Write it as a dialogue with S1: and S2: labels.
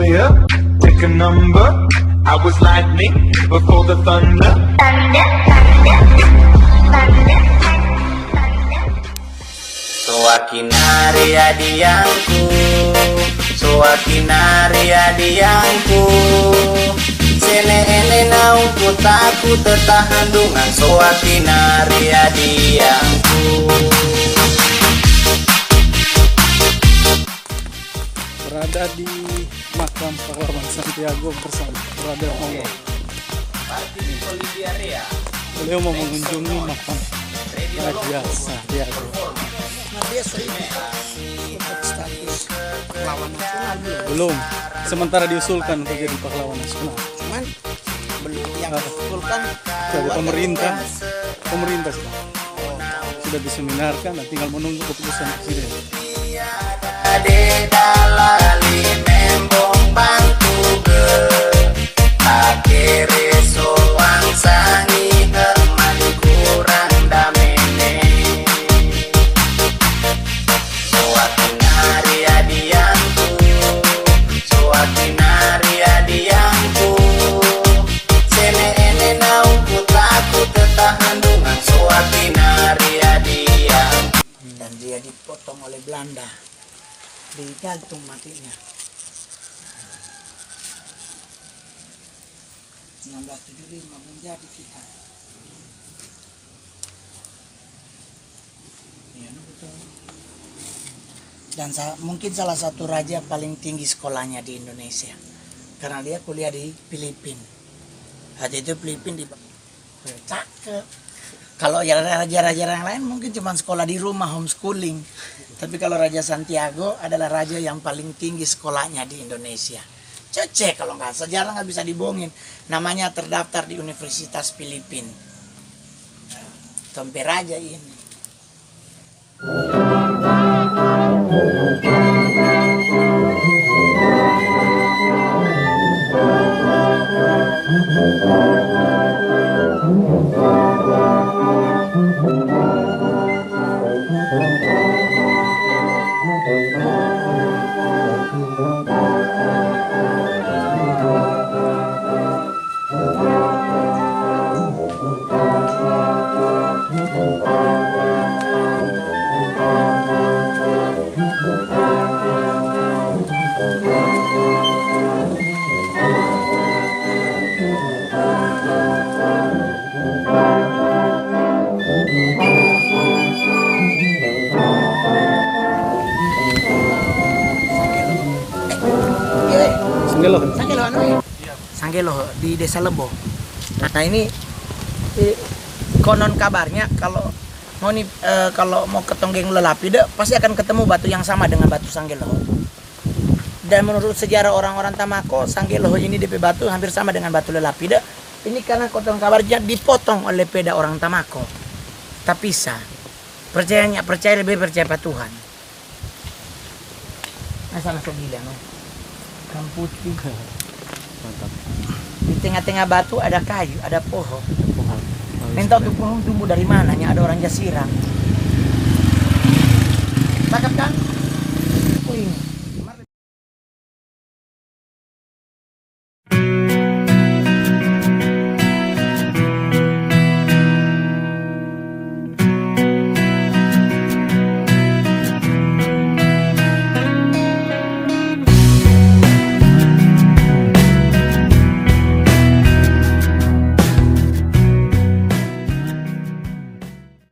S1: way up, pick a number. I was lightning before the thunder.
S2: Suakinari adiangku, suakinari adiangku. Sene ene naungku taku tertahan dengan suakinari adiangku.
S3: Berada di makam pahlawan Santiago bersama Brother Allah. Beliau mau mengunjungi makam Raja Santiago.
S4: Dia sudah untuk status pahlawan nasional
S3: Belum, sementara diusulkan untuk jadi pahlawan nasional.
S4: cuman belum yang diusulkan
S3: Dari pemerintah sudah diseminarkan, dan tinggal menunggu keputusan presiden.
S2: Ade dalali membong bangku ke akhirnya soang sangi herman kurang damene suakinari adiangku suakinari adiangku sene ene naungku takut tertahan dengan suakinari adiangku.
S4: dan dia dipotong oleh Belanda, digantung matinya 1975 menjadi kita. Ya, betul. Dan mungkin salah satu raja paling tinggi sekolahnya di Indonesia karena dia kuliah di Filipina. Waktu itu Filipina di cakep. Kalau ya raja-raja yang lain mungkin cuma sekolah di rumah, homeschooling. Tapi kalau Raja Santiago adalah raja yang paling tinggi sekolahnya di Indonesia. Cocok kalau nggak, sejarah nggak bisa dibohongin. Namanya terdaftar di Universitas Filipina. Tompe raja ini. Sanggelo di Desa Lebo. Nah ini konon kabarnya kalau mau ke Tonggeng Lelapide pasti akan ketemu batu yang sama dengan batu Sanggelo. Dan menurut sejarah orang-orang Tamako, Sanggelo ini DP batu hampir sama dengan batu Lelapide. Ini karena konon kabarnya dipotong oleh peda orang Tamako. Tapi sah. Percaya lebih percaya pada Tuhan. Nah sana bilang, kan putih.
S3: Mantap.
S4: Di tengah-tengah batu ada kayu, ada pohon. Minta tuh pohon tumbuh dari mana? Ada orang jasirang. Cakep kan? Oh ini.